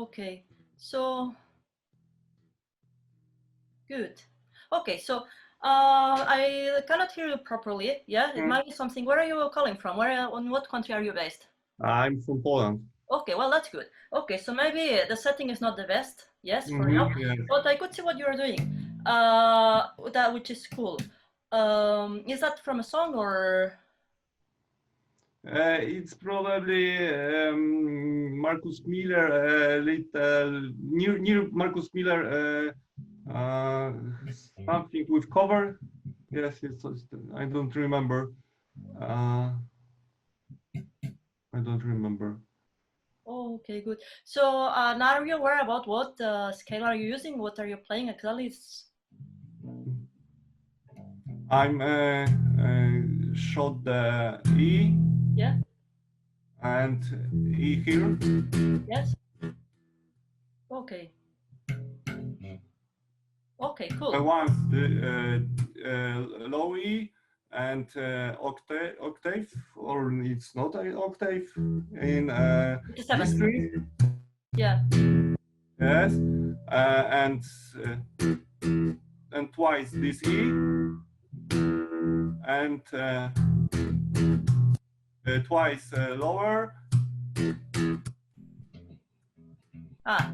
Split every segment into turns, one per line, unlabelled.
Okay, so good. Okay, so I cannot hear you properly. Yeah, it might be something. Where are you calling from? On what country are you based?
I'm from Poland.
Okay, well, that's good. Okay, so maybe the setting is not the best, yes, for you,
Yeah.
but I could see what you're doing, which is cool. Is that from a song or?
It's probably Marcus Miller, near Marcus Miller, something with cover. Yes, I don't remember. I don't remember.
Oh, okay, good. So now are you aware about what scale are you using? What are you playing exactly?
I'm shot the E.
Yeah.
And E here.
Yes. Okay. Okay, cool.
Once the low E and octave, or it's not an octave in
It's
D string.
Yeah.
Yes, and twice this E, and twice lower.
Ah.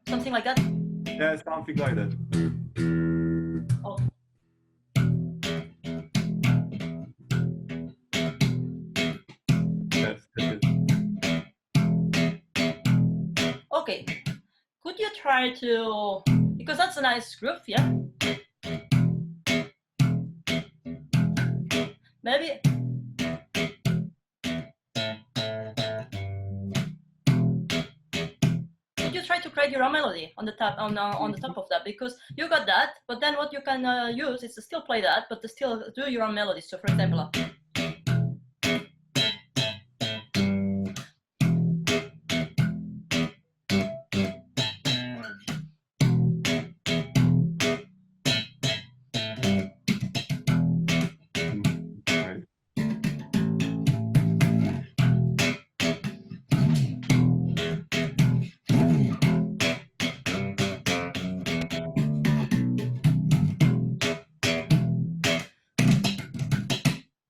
Something like that?
Yeah, something like that.
Oh.
Yes, that's it.
Okay. Could you try to, because that's a nice groove, yeah? Maybe. Could you try to create your own melody on the top of that? Because you got that, but then what you can use is to still play that, but to still do your own melody. So for example,
Right.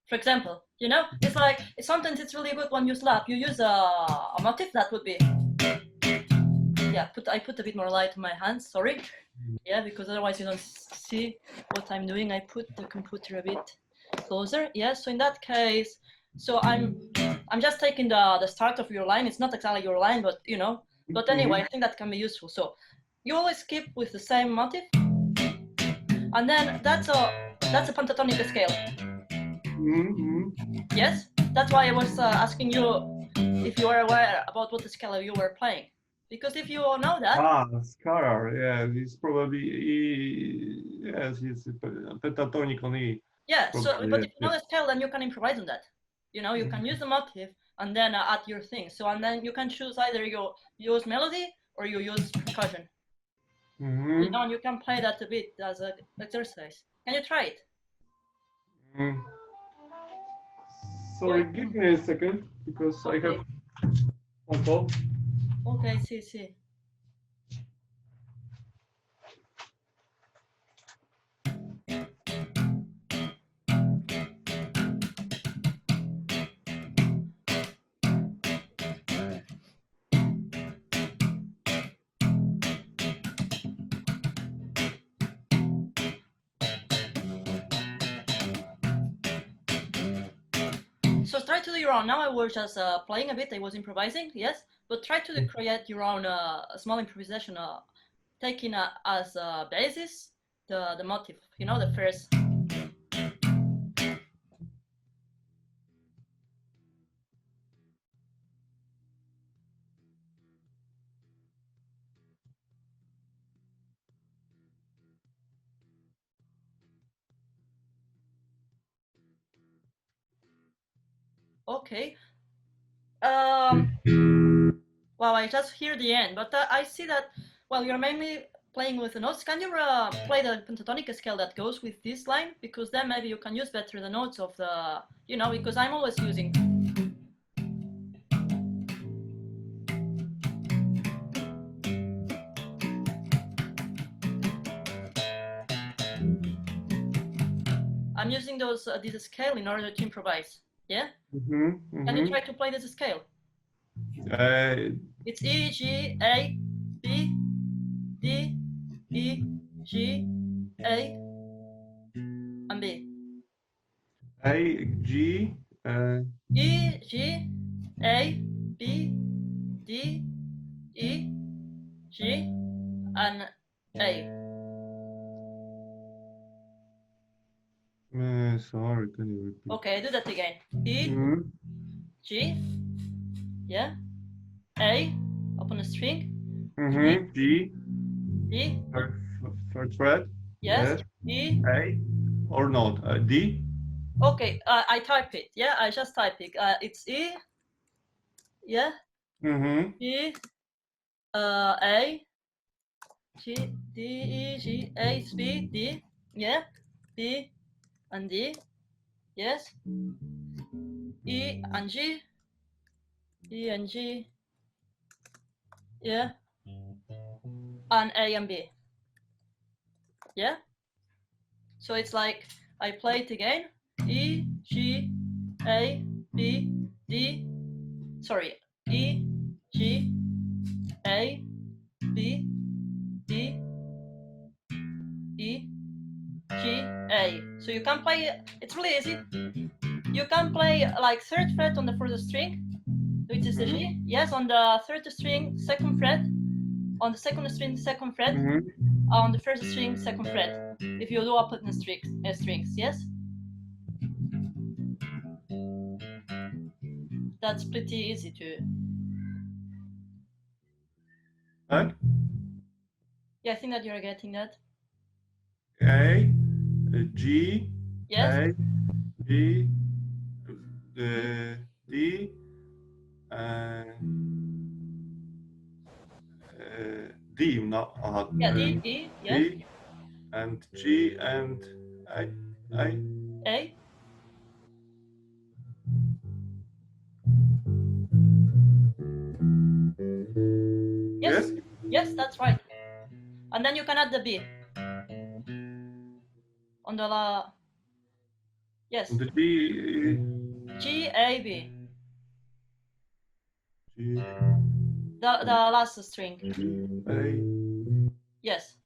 for example, you know, it's like sometimes it's really good when you slap. You use a motif that would be. Yeah, I put a bit more light on my hands. Sorry. Yeah, because otherwise you don't see what I'm doing. I put the computer a bit closer. Yeah, so in that case, so I'm just taking the start of your line. It's not exactly your line, but you know. But anyway, I think that can be useful. So you always keep with the same motif, and then that's a pentatonic scale. Yes, that's why I was asking you if you are aware about what the scale you were playing. Because if you know that,
Scalar, yeah, it's probably yes, it's pentatonic on E.
yeah.
Probably,
So, but if you know
yeah.
the scale, then you can improvise on that. You know, you can use the motif and then add your thing. So, and then you can choose either you use melody or you use percussion. You know, and you can play that a bit as an exercise. Can you try it?
Sorry, give me a second because I have phone call.
Okay, see. So try to do your own. Now I was just playing a bit. I was improvising, yes, but try to create your own small improvisation, taking as a basis the motif. You know, the first. Okay. Well, I just hear the end, but I see that. Well, you're mainly playing with the notes. Can you play the pentatonic scale that goes with this line? Because then maybe you can use better the notes of the. You know, because I'm always using. those this scale in order to improvise. Yeah.
Mm-hmm.
Can you try to play this scale? It's E, G, A, B, D, E, G, A, and B.
A, G,
E, G, A, B, D, E, G, and A.
sorry, can you repeat?
Okay, do that again. E,
Mhm.
G, yeah, A, open a string,
Mm-hmm. G,
D,
third fret.
yes, E.
A, or not? D.
Okay, I type it. Yeah, I just type it. It's E, yeah,
Mm-hmm.
E, A, G, D, E, G, A, B, D, yeah, B, and D, yes, E and G, E and G, yeah, and A and B, yeah. So it's like I play it again. E, G, A, B, D, sorry, E, G, A, B, D, E, G, A. So you can play, it's really easy. You can play like third fret on the first string, which is the G. Yes, on the third string, second fret. On the second string, second fret. On the first string, second fret. If you do open strings, yes? That's pretty easy to.
What?
Yeah, I think that you're getting that.
A, G,
Yes?
A, G, D, D, not
Yeah, D, E, yes.
D, and G, and A, A.
A. Yes, yes, that's right. And then you can add the B. On the la. Yes.
On the G,
G, A, B.
G,
The last string.
A.
Yes.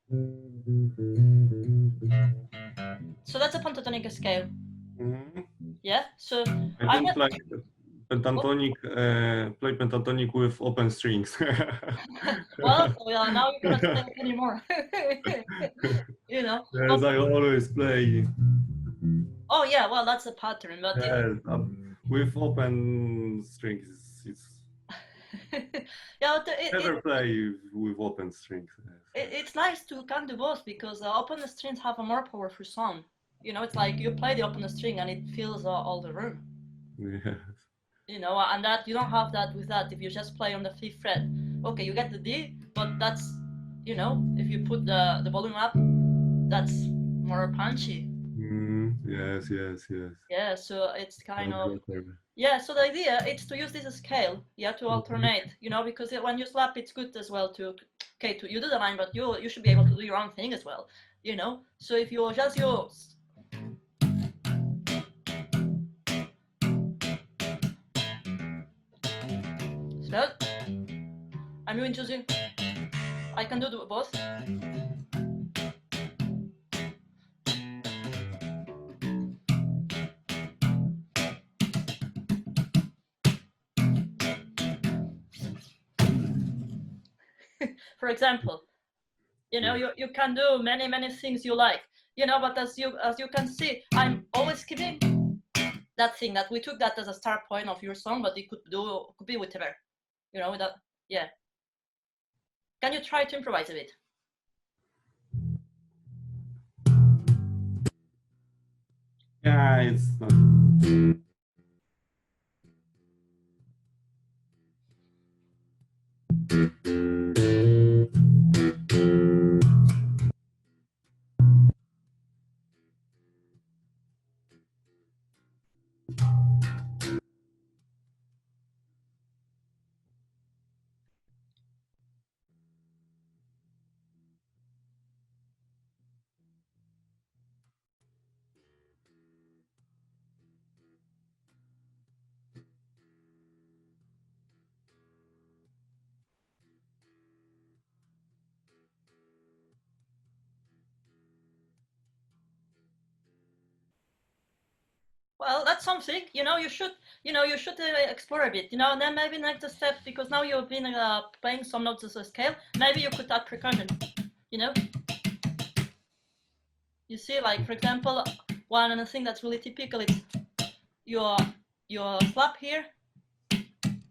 So that's a pentatonic scale.
Mhm.
Yeah. So
I
I'm
don't
not.
like pentatonic, play pentatonic with open strings.
Well, so yeah, now you cannot play it anymore. You know.
Yes, I always play
Oh yeah, well that's a pattern, but
yes, with open strings. It's
yeah, but
never play with open strings.
it's nice to can do both because open strings have a more powerful sound. You know, it's like you play the open string and it fills all the room.
Yes.
You know, and that you don't have that with that. If you just play on the fifth fret, okay, you get the D, but that's, you know, if you put the volume up, that's more punchy.
Yes, yes, yes.
Yeah, so it's kind of
Better.
yeah. So the idea is to use this scale, yeah, to alternate. You know, because when you slap, it's good as well to okay, to you do the line, but you should be able to do your own thing as well. You know, so if you just use so I'm going to do. I can do both. For example, you know, you can do many things you like, you know, but as you can see, I'm always keeping that thing that we took that as a start point of your song, but it could be whatever, you know, that yeah. Can you try to improvise a bit?
Yeah, it's not.
Well, that's something. You should explore a bit. And then maybe next step, because now you've been playing some notes as a scale. Maybe you could add percussion. You see, like for example, one thing that's really typical is your slap here.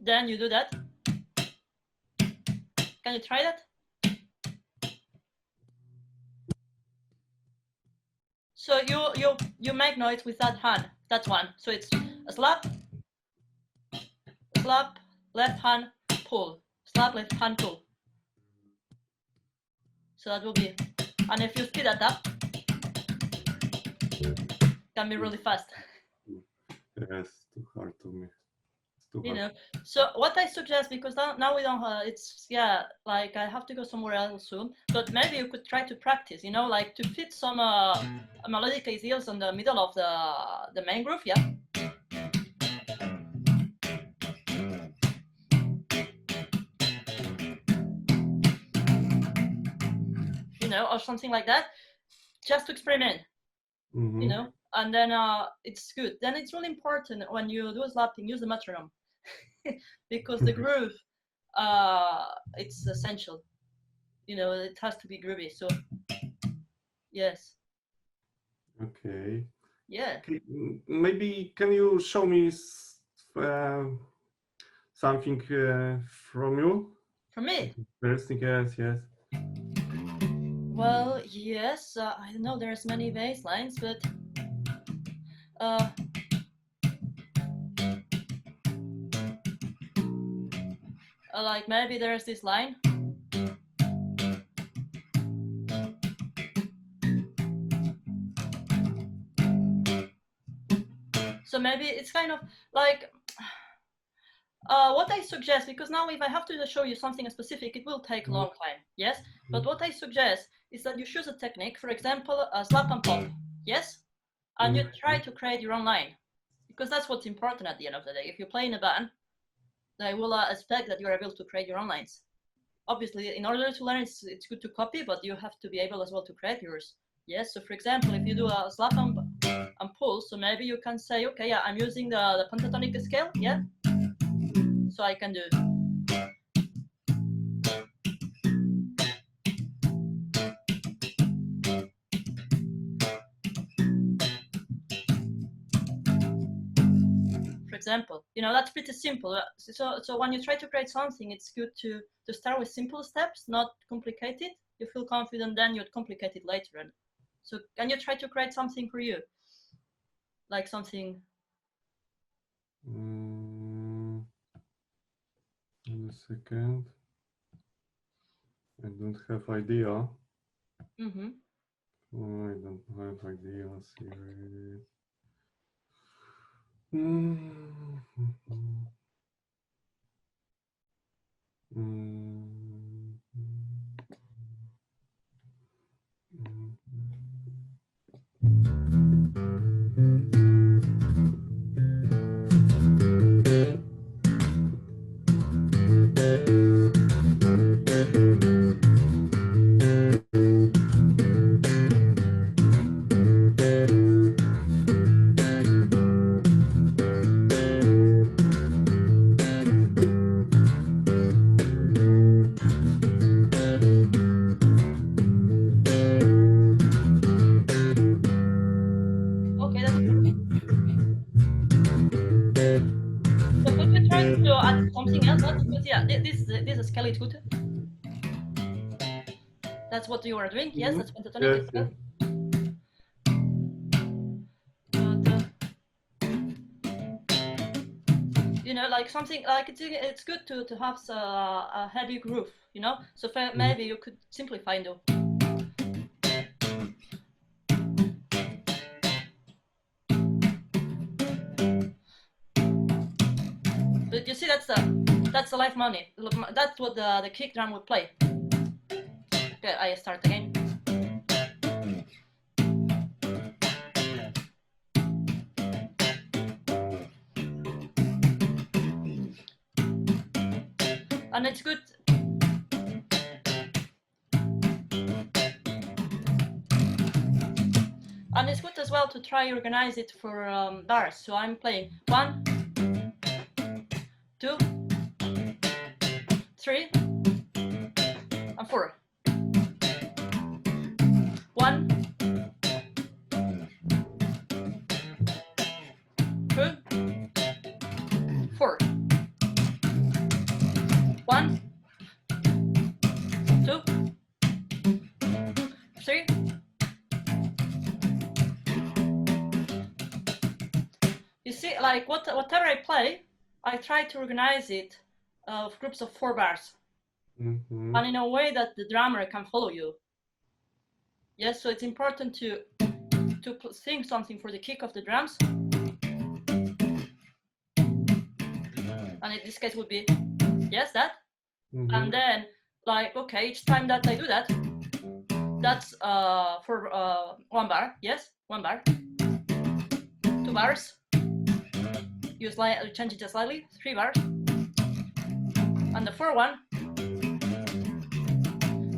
Then you do that. Can you try that? So you make noise with that hand. That's one. So it's a slap, left hand, pull, slap, left hand, pull. So that will be, and if you speed that up, it can be really fast.
Yes, too hard to me. It's too hard.
So what I suggest, because now we don't like I have to go somewhere else soon, but maybe you could try to practice, like to fit some melodic ideas in the middle of the main groove, yeah. Or something like that, just to experiment.
Mhm.
And then it's good. Then it's really important when you do slapping, use the metronome. Because the groove, it's essential. It has to be groovy. So yes.
Okay.
Yeah.
Maybe can you show me something from you?
For me?
Interesting, yes.
Well, yes. I know there's many bass lines, but like maybe there's this line. So maybe it's kind of like what I suggest, because now if I have to show you something specific, it will take a long time, yes? But what I suggest is that you choose a technique, for example, a slap and pop, yes? And you try to create your own line, because that's what's important at the end of the day. If you play in a band, they will expect that you're able to create your own lines. Obviously, in order to learn, it's good to copy, but you have to be able as well to create yours. Yes, so for example, if you do a slap and pull, so maybe you can say, okay, yeah, I'm using the pentatonic scale, yeah? So I can do. For example, that's pretty simple. So when you try to create something, it's good to start with simple steps, not complicated. You feel confident, then you'd complicate it later. And so can you try to create something for you? Like something.
In a second. I don't have idea.
Mm-hmm.
Oh, I don't have ideas here.
Okay, that's good. So could we try to add something else? Because yeah, this scale is good. That's what you are doing. Yes, that's pentatonic scale. Like something like it's good to have a heavy groove, so maybe you could simplify and do. But you see, that's the live money. That's what the kick drum would play. Okay, I start again. And it's good. And it's good as as well to try organize it for bars. So I'm playing 1, 2, 3, and 4. 1, 2, 4. 1, 2, 3. You see, like whatever I play, I try to organize it of groups of 4 bars,
Mhm.
and in a way that the drummer can follow you. Yes, so it's important to sing something for the kick of the drums, and in this case would be yes that,
Mhm.
and then like okay, each time that I do that, that's for 1 bar. Yes, 1 bar, 2 bars. You change it just slightly, 3 bars, and the 4th one,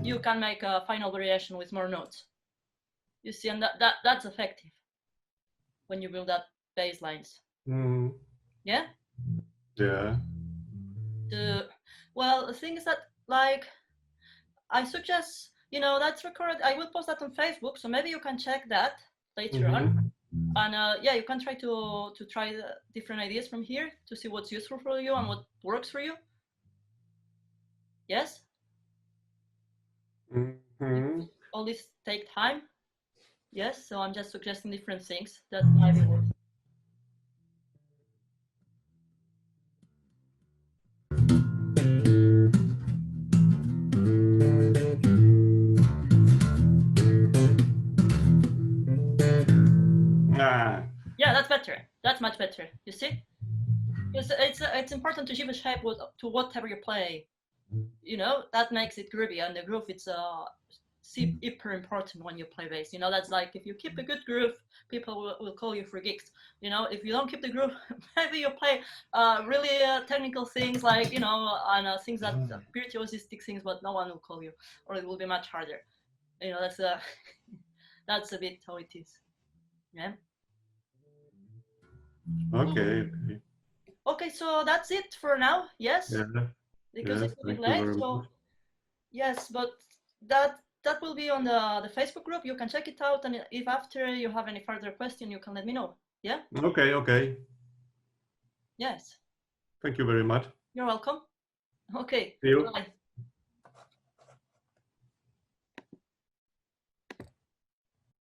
you can make a final variation with more notes. You see, and that's effective when you build up bass lines.
Mhm.
Yeah.
Yeah.
Well, the thing is that like I suggest, that's recorded. I will post that on Facebook, so maybe you can check that later on. And yeah, you can try to try the different ideas from here to see what's useful for you and what works for you. Yes.
Mhm.
All this take time. Yes. So I'm just suggesting different things that might be worth.
Ah.
Yeah, that's better. That's much better. You see, it's important to give a shape to whatever you play. That makes it groovy, and the groove it's super important when you play bass. That's like if you keep a good groove, people will call you for gigs. If you don't keep the groove, maybe you play really technical things like and things that virtuosistic things, but no one will call you, or it will be much harder. That's that's a bit how it is. Yeah.
Okay.
Okay, so that's it for now. Yes,
Yeah.
because
Yes.
it's a bit
Thank you
late.
very
So
much.
yes, but that will be on the Facebook group. You can check it out, and if after you have any further question, you can let me know. Yeah.
Okay. Okay.
Yes.
Thank you very much.
You're welcome. Okay.
See you.
Bye.